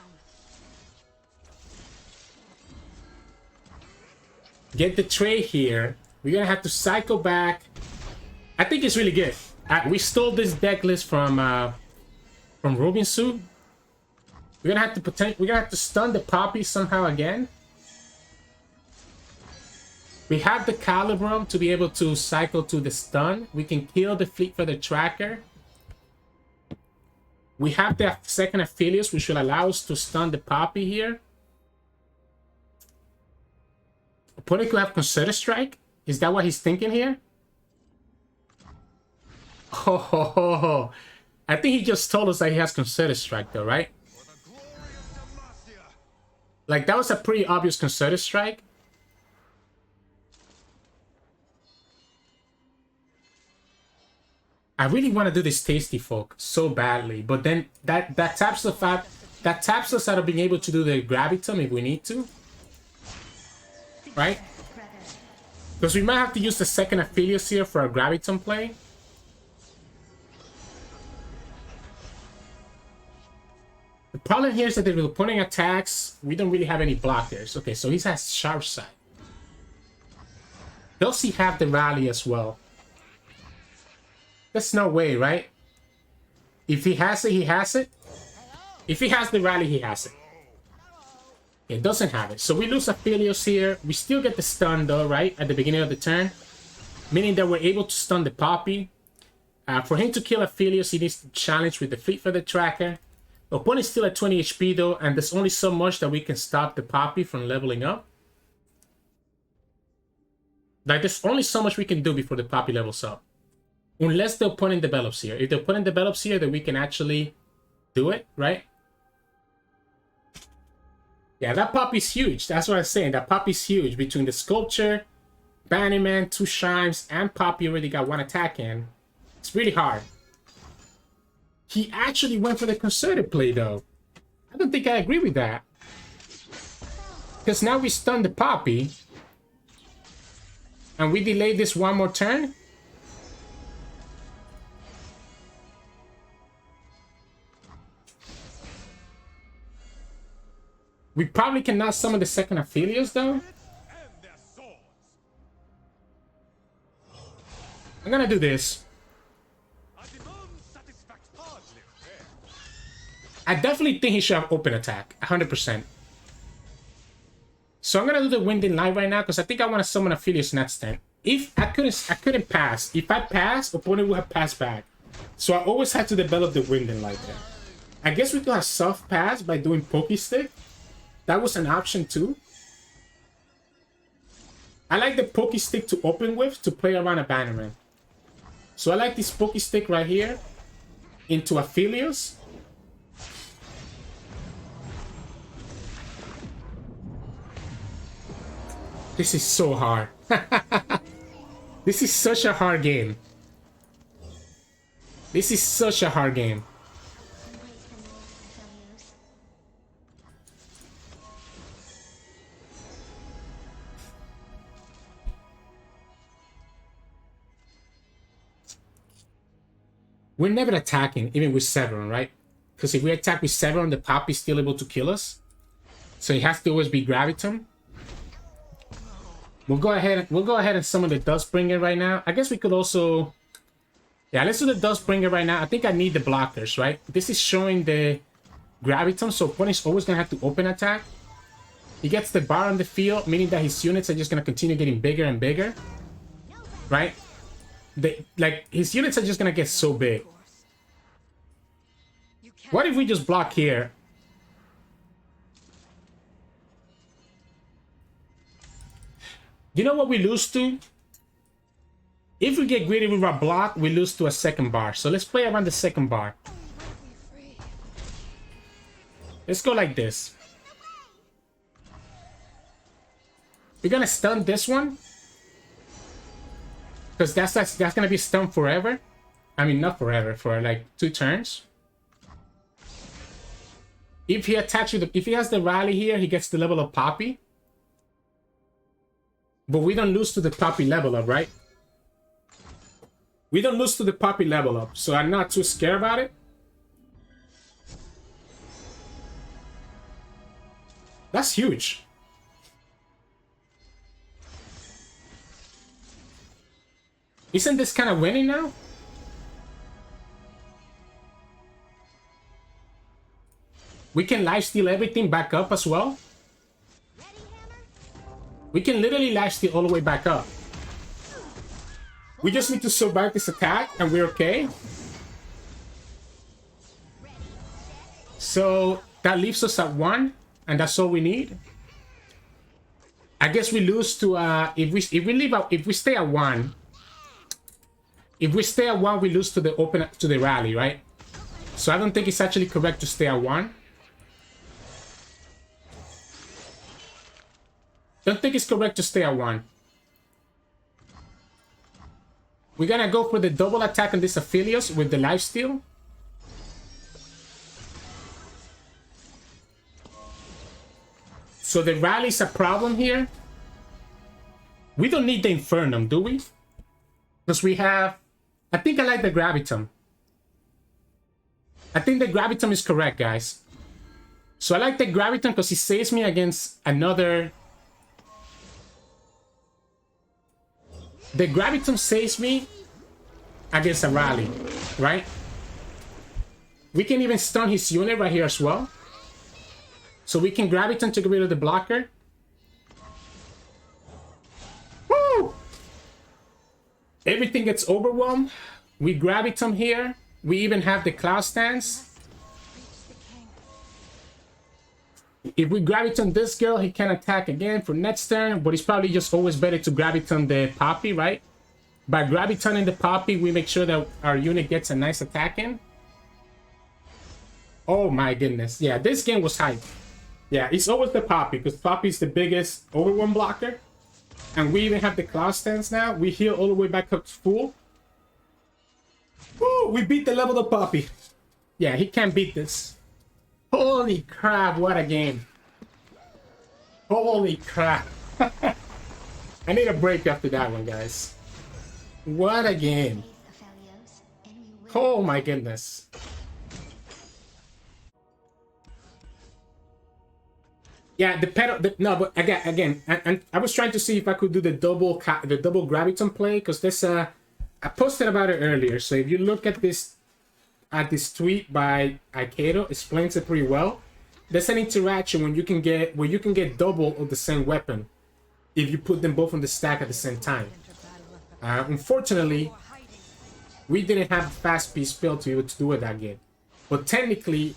Get the trade here. We're gonna have to cycle back. I think it's really good. We stole this deck list from RubinZoo. We're gonna have to stun the Poppy somehow again. We have the Calibrum to be able to cycle to the stun. We can kill the Fleet Feather Tracker. We have the second Aphelios, which will allow us to stun the Poppy here. Opponent could have Concerted Strike. Is that what he's thinking here? Oh, I think he just told us that he has Concerted Strike though, right? Like, that was a pretty obvious Concerted Strike. I really want to do this Tasty Folk so badly, but then that taps us out of being able to do the Gravitum if we need to. Right? Because we might have to use the second Aphelios here for a Gravitum play. The problem here is that if the opponent attacks, we don't really have any blockers. Okay, so he has Sharp Side. Does he have the rally as well? There's no way, right? If he has it, he has it. If he has the rally, he has it. It doesn't have it. So we lose Aphelios here. We still get the stun though, right? At the beginning of the turn. Meaning that we're able to stun the Poppy. For him to kill Aphelios, he needs to challenge with the Fleet Feather Tracker. The opponent's still at 20 HP though, and there's only so much that we can stop the Poppy from leveling up. Like, there's only so much we can do before the Poppy levels up. Unless the opponent develops here. If the opponent develops here, then we can actually do it, right? Yeah, that Poppy's huge. That's what I'm saying. That Poppy's huge. Between the Sculpture, Bannerman, 2 Shrines, and Poppy already got 1 attack in. It's really hard. He actually went for the concerted play, though. I don't think I agree with that. Because now we stun the Poppy. And we delay this 1 more turn. We probably cannot summon the second Aphelios, though. I'm gonna do this. I definitely think he should have open attack, 100%. So I'm gonna do the Wind in Light right now because I think I want to summon Aphelios next turn. If I couldn't pass. If I pass, opponent would have passed back. So I always had to develop the Wind in Light there. I guess we could have soft pass by doing Pokestick. That was an option too. I like the Pokestick to open with to play around a Bannerman. So I like this Pokestick right here into Aphelios. This is so hard. This is such a hard game. This is such a hard game. We're never attacking, even with Severon, right? Because if we attack with Severon, the Poppy's still able to kill us. So it has to always be Graviton. We'll go ahead and summon the Dustbringer right now. I guess we could also... Yeah, let's do the Dustbringer right now. I think I need the blockers, right? This is showing the Graviton, so opponent's always gonna have to open attack. He gets the bar on the field, meaning that his units are just gonna continue getting bigger and bigger. Right? Like, his units are just gonna get so big. What if we just block here? You know what we lose to? If we get greedy with our block, we lose to a second bar. So let's play around the second bar. Let's go like this. We're gonna stun this one. Because that's gonna be stunned forever. I mean, not forever, for like 2 turns. If he attacks with if he has the rally here, he gets the level of Poppy. But we don't lose to the Poppy level up, right? We don't lose to the Poppy level up, so I'm not too scared about it. That's huge. Isn't this kind of winning now? We can lifesteal everything back up as well. We can literally lifesteal all the way back up. We just need to survive this attack and we're okay. So that leaves us at 1, and that's all we need. I guess we lose to if we stay at 1. If we stay at 1, we lose to the rally, right? So I don't think it's actually correct to stay at 1. Don't think it's correct to stay at 1. We're gonna go for the double attack on this Aphelios with the lifesteal. So the rally's a problem here. We don't need the Infernum, do we? Because we have... I think I like the Graviton. I think the Graviton is correct, guys. So I like the Graviton because it saves me against another... The Graviton saves me against a rally, right? We can even stun his unit right here as well. So we can Graviton to get rid of the blocker. Woo! Everything gets overwhelmed. We Graviton here. We even have the Cloud Stance. If we Graviton this girl, he can attack again for next turn, but it's probably just always better to Graviton the Poppy, right? By Gravitoning the Poppy, we make sure that our unit gets a nice attack in. Oh my goodness. Yeah, this game was hype. Yeah, it's always the Poppy, because Poppy is the biggest overwhelm blocker. And we even have the Cloud Stance now. We heal all the way back up to full. Woo! We beat the level of Poppy. Yeah, he can't beat this. Holy crap, what a game. Holy crap. I need a break after that one, guys. What a game. Oh my goodness. Yeah, the pedal... no, but again, I was trying to see if I could do the double Graviton play, because this... I posted about it earlier, so if you look at this tweet by Akedo, explains it pretty well. There's an interaction when you can get double of the same weapon if you put them both on the stack at the same time. Unfortunately, we didn't have the fast piece spell to be able to do it that game. But technically,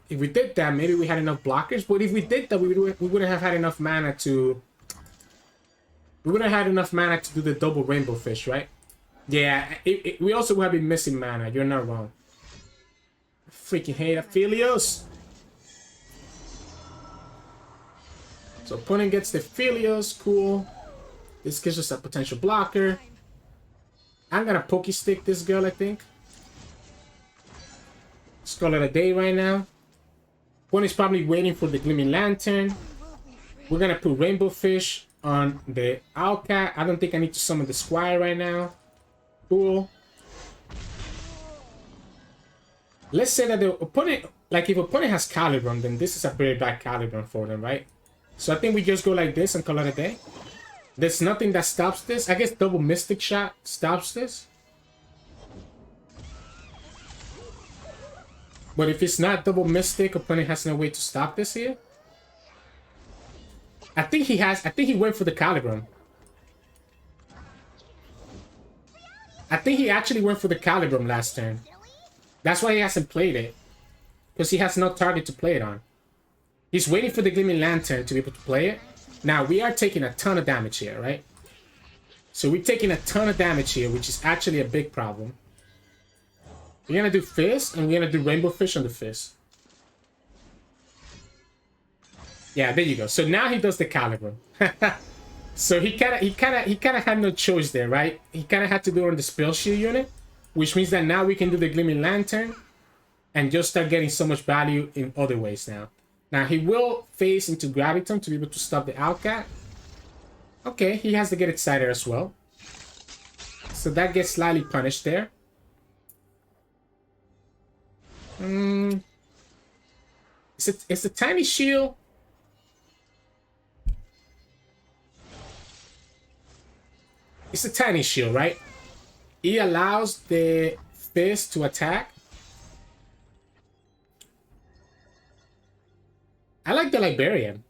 if we did that, maybe we had enough blockers. But if we did that, we wouldn't have had enough mana to... We wouldn't have had enough mana to do the double Rainbow Fish, right? Yeah, we also would have been missing mana. You're not wrong. Freaking hate Aphelios. So opponent gets the Aphelios, cool. This gives us a potential blocker. I'm gonna pokey stick this girl, I think. Let's call it a day right now. Opponent's probably waiting for the Gleaming Lantern. We're gonna put Rainbow Fish on the Owlcat. I don't think I need to summon the Squire right now. Cool. Let's say that the opponent, like if opponent has Caliburn, then this is a very bad Caliburn for them, right? So I think we just go like this and call it a day. There's nothing that stops this. I guess double Mystic Shot stops this. But if it's not double Mystic, opponent has no way to stop this here. I think he went for the Caliburn. I think he actually went for the Caliburn last turn. That's why he hasn't played it. Because he has no target to play it on. He's waiting for the Gleaming Lantern to be able to play it. Now, we are taking a ton of damage here, right? So we're taking a ton of damage here, which is actually a big problem. We're going to do Fizz, and we're going to do Rainbow Fish on the Fizz. Yeah, there you go. So now he does the Caliburn. So he kind of had no choice there, right? He kind of had to do it on the Spell Shield unit, which means that now we can do the Gleaming Lantern and just start getting so much value in other ways now. Now, he will phase into Graviton to be able to stop the Owlcat. Okay, he has to get excited as well. So that gets slightly punished there. It's a tiny shield. It's a tiny shield, right? It allows the Fizz to attack. I like the Librarian.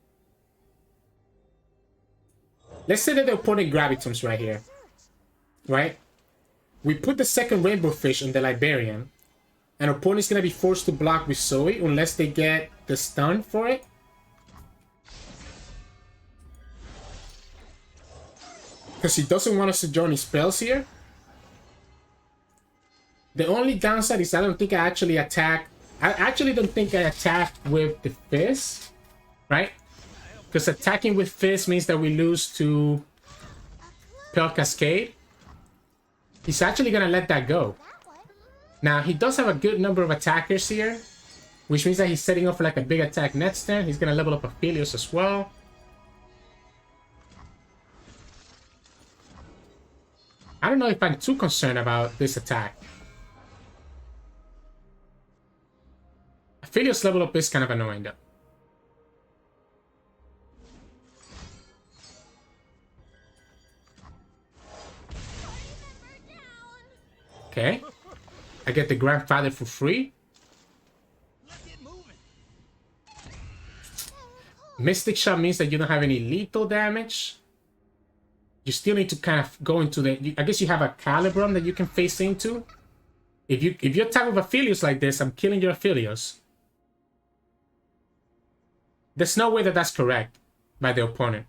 Let's say that the opponent Gravitons right here. Right? We put the second Rainbow Fish on the Librarian. And opponent's gonna be forced to block with Zoe unless they get the stun for it. Because he doesn't want us to join his spells here. The only downside is I don't think I actually attack. I actually don't think I attack with the Fizz. Right? Because attacking with Fizz means that we lose to Pearl Cascade. He's actually going to let that go. Now, he does have a good number of attackers here. Which means that he's setting up for like a big attack next turn. He's going to level up Aphelios as well. I don't know if I'm too concerned about this attack. Aphelios level up is kind of annoying though. Okay. I get the Grandfather for free. Mystic Shot means that you don't have any lethal damage. You still need to kind of go into the... I guess you have a Caliburn that you can face into. If you attack with Aphelios like this, I'm killing your Aphelios. There's no way that that's correct by the opponent.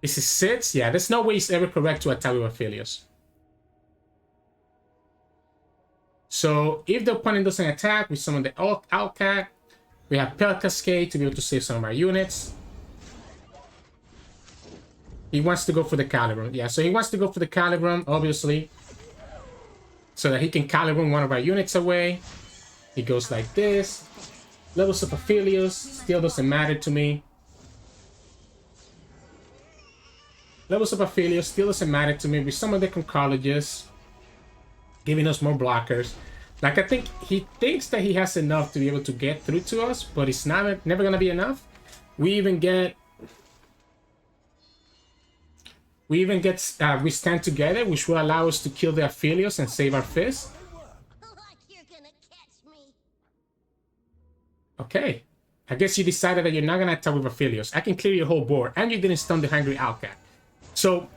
Is it 6? Yeah, there's no way it's ever correct to attack with Aphelios. So if the opponent doesn't attack, we summon the Owlcat. We have Pearl Cascade to be able to save some of our units. He wants to go for the Caliburn. Yeah, so he wants to go for the Caliburn, obviously. So that he can Caliburn one of our units away. He goes like this. Levels up Aphelios. Still doesn't matter to me. Levels up Aphelios. Still doesn't matter to me. We summon the Concologist, giving us more blockers. Like, I think he thinks that he has enough to be able to get through to us, but it's never gonna be enough. We even get we stand together, which will allow us to kill the Aphelios and save our Fizz. Like you're gonna catch me. Okay. I guess you decided that you're not gonna attack with Aphelios. I can clear your whole board, and you didn't stun the Hungry Owlcat. So,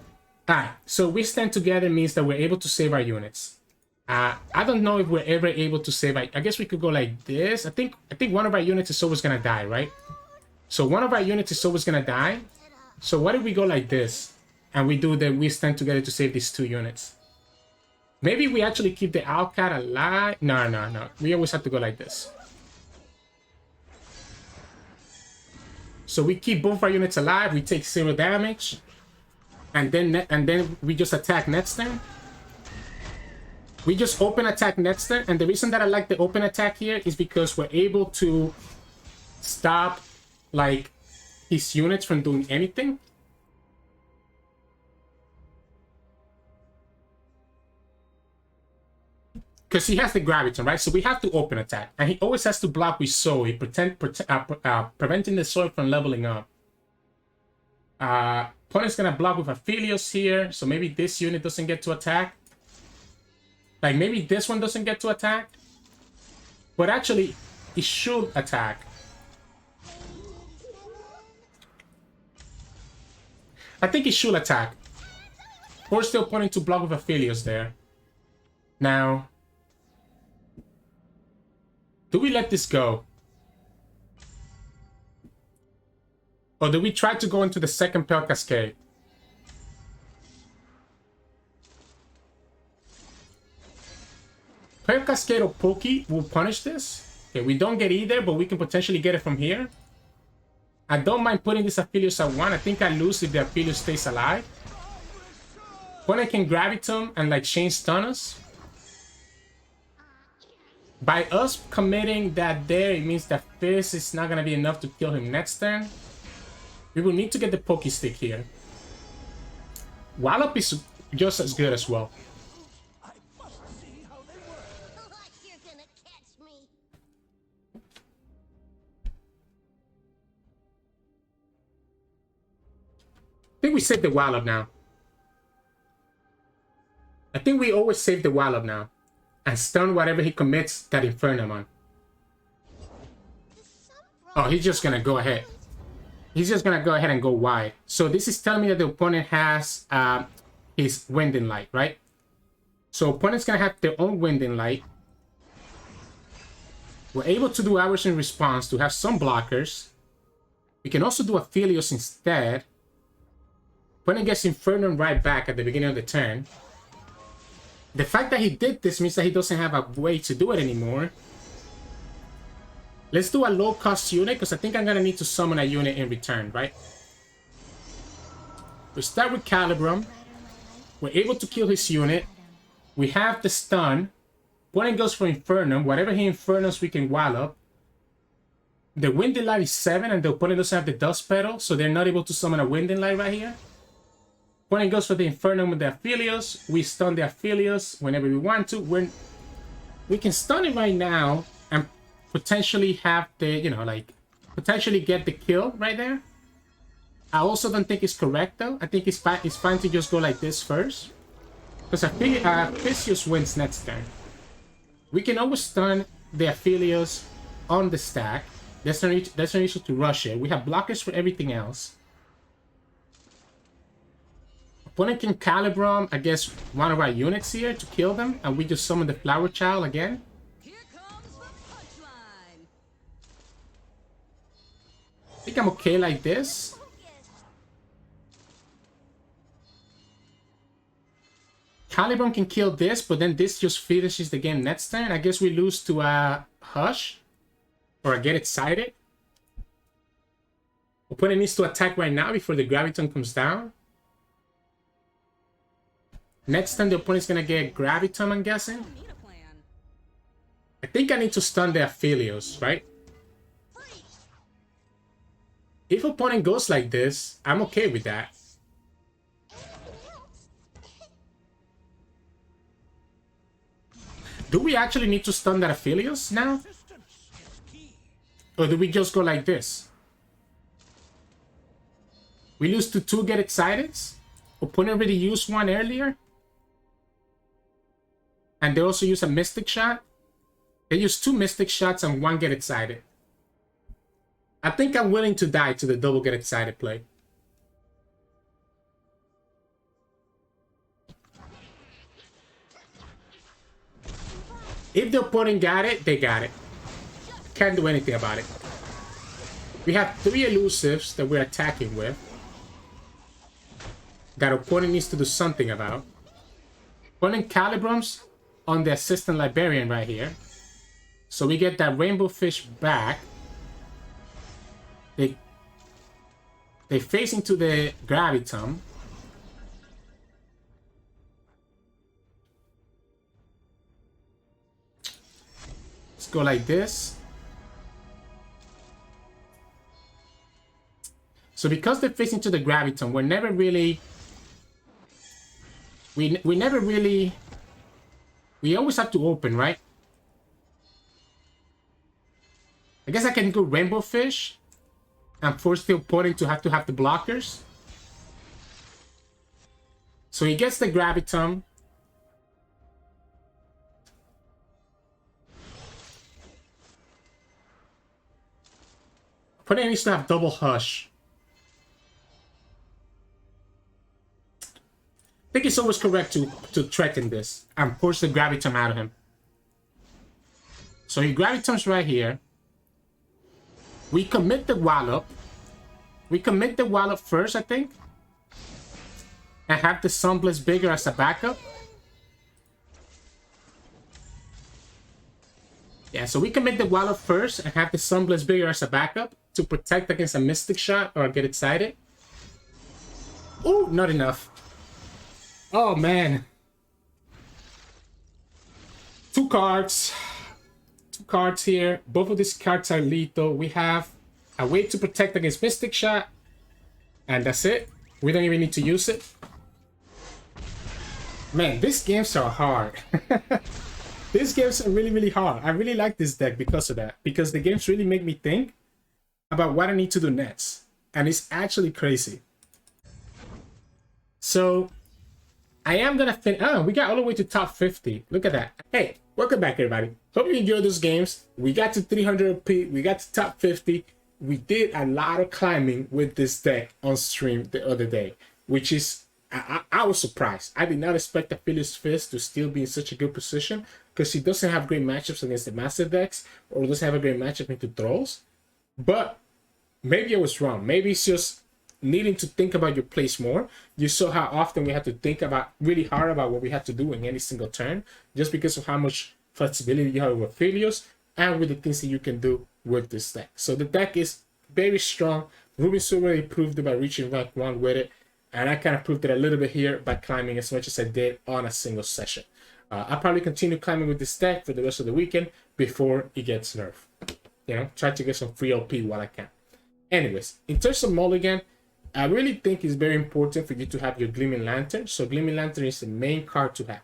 alright. So we stand together means that we're able to save our units. I don't know if we're ever able to save. I guess we could go like this. I think one of our units is always gonna die, right? So one of our units is always gonna die. So what if we go like this? And we stand together to save these 2 units. Maybe we actually keep the Owlcat alive. No. We always have to go like this. So we keep both our units alive, we take 0 damage, and then we just attack next turn. We just open attack next turn, and the reason that I like the open attack here is because we're able to stop like his units from doing anything. Because he has the graviton, right? So we have to open attack. And he always has to block with Zoe, preventing the Zoe from leveling up. Opponent's going to block with Aphelios here. So maybe this unit doesn't get to attack. Like maybe this one doesn't get to attack. But actually, it should attack. I think it should attack. Force the opponent to block with Aphelios there. Now... do we let this go? Or do we try to go into the second Pearl Cascade? Pearl Cascade or Pokey will punish this. Okay, we don't get either, but we can potentially get it from here. I don't mind putting this Aphelios at 1. I think I lose if the Aphelios stays alive. Opponent can Graviton and like chain stun us. By us committing that there, it means that Fizz is not going to be enough to kill him next turn. We will need to get the Poke Stick here. Wallop is just as good as well. Like you're gonna catch me. I think we save the Wallop now. I think we always save the Wallop now. And stun whatever he commits that Infernum on. Oh, he's just gonna go ahead. He's just gonna go ahead and go wide. So this is telling me that the opponent has his Winding Light, right? So opponent's gonna have their own Winding Light. We're able to do ours in response to have some blockers. We can also do Aphelios instead. Opponent gets Infernum right back at the beginning of the turn. The fact that he did this means that he doesn't have a way to do it anymore. Let's do a low-cost unit, because I think I'm going to need to summon a unit in return, right? We start with Calibrum. We're able to kill his unit. We have the stun. Opponent goes for Infernum. Whatever he Infernums, we can Wallop. The Winding Light is 7, and the opponent doesn't have the Dust Petal, so they're not able to summon a Winding Light right here. Opponent goes for the Infernum with the Aphelios. We stun the Aphelios whenever we want to. We can stun it right now and potentially have the, you know, like, potentially get the kill right there. I also don't think it's correct, though. I think it's fine to just go like this first. Because Aphelios wins next turn. We can always stun the Aphelios on the stack. There's no issue to rush it. We have blockers for everything else. Opponent can Calibrum, I guess, one of our units here to kill them, and we just summon the Flower Child again. Here comes the punchline. I think I'm okay like this. Calibrum can kill this, but then this just finishes the game next turn. I guess we lose to a Hush or a Get Excited. Opponent needs to attack right now before the Graviton comes down. Next turn, the opponent's gonna get Graviton, I'm guessing. I think I need to stun the Aphelios, right? If opponent goes like this, I'm okay with that. Do we actually need to stun that Aphelios now? Or do we just go like this? We lose to 2 Get Excited. Opponent already used one earlier. And they also use a Mystic Shot. They use 2 Mystic Shots and 1 Get Excited. I think I'm willing to die to the double Get Excited play. If the opponent got it, they got it. Can't do anything about it. We have 3 elusives that we're attacking with. That opponent needs to do something about. Opponent Calibrums on the Assistant Librarian right here. So we get that Rainbow Fish back. They face into the Graviton. Let's go like this. So because they face into the Graviton, we're never really... We never really... We always have to open, right? I guess I can go Rainbow Fish and force the opponent to have the blockers. So he gets the Graviton. Opponent needs to have double Hush. I think it's always correct to threaten this and force the Graviton out of him. So he Gravitons right here. We commit the Wallop. We commit the Wallop first, I think. And have the Sunblast Bigger as a backup. Yeah, so we commit the Wallop first and have the Sunblast Bigger as a backup to protect against a Mystic Shot or get excited. Ooh, not enough. Oh, man. Two cards. Two cards here. Both of these cards are lethal. We have a way to protect against Mystic Shot. And that's it. We don't even need to use it. Man, these games are hard. These games are really, really hard. I really like this deck because of that. Because the games really make me think about what I need to do next. And it's actually crazy. So... I am gonna finish. Oh, we got all the way to top 50. Look at that. Hey, welcome back, everybody. Hope you enjoyed those games. We got to 300 P. We got to top 50. We did a lot of climbing with this deck on stream the other day, which is I was surprised. I did not expect Aphelios Fizz to still be in such a good position because he doesn't have great matchups against the massive decks or doesn't have a great matchup into Trolls. But maybe I was wrong. Maybe it's just needing to think about your place more. You saw how often we had to think about really hard about what we had to do in any single turn, just because of how much flexibility you have with Aphelios and with the things that you can do with this deck. So the deck is very strong. RubinZoo already proved it by reaching rank 1 with it, and I kind of proved it a little bit here by climbing as much as I did on a single session. I'll probably continue climbing with this deck for the rest of the weekend before it gets nerfed. You know, try to get some free LP while I can. Anyways, in terms of mulligan, I really think it's very important for you to have your Gleaming Lantern. So Gleaming Lantern is the main card to have.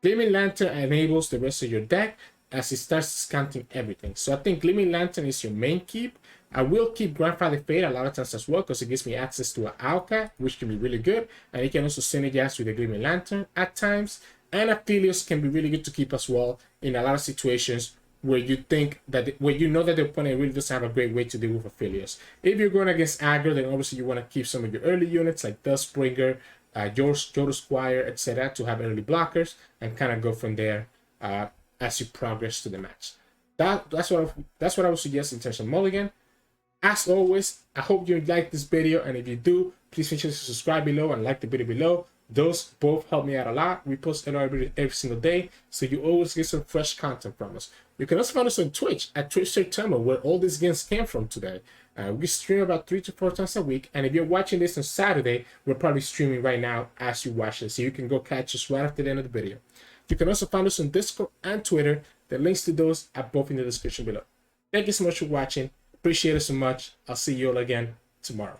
Gleaming Lantern enables the rest of your deck as it starts discounting everything. So I think Gleaming Lantern is your main keep. I will keep Grandfather Fate a lot of times as well because it gives me access to an Owlcat, which can be really good. And it can also synergize with the Gleaming Lantern at times. And Aphelios can be really good to keep as well in a lot of situations where you think that, where you know that the opponent really doesn't have a great way to deal with Aphelios. If you're going against aggro, then obviously you want to keep some of your early units like Dustbringer, Jodo Squire, etc. to have early blockers and kind of go from there as you progress to the match. That's what I would suggest in terms of mulligan. As always, I hope you liked this video, and if you do, please make sure to subscribe below and like the video below. Those both help me out a lot. We post every single day, so you always get some fresh content from us. You can also find us on Twitch at Twitch Sirturmund, where all these games came from today. We stream about 3 to 4 times a week, and if you're watching this on Saturday, we're probably streaming right now as you watch this, so you can go catch us right after the end of the video. You can also find us on Discord and Twitter. The links to those are both in the description below. Thank you so much for watching. Appreciate it so much. I'll see you all again tomorrow.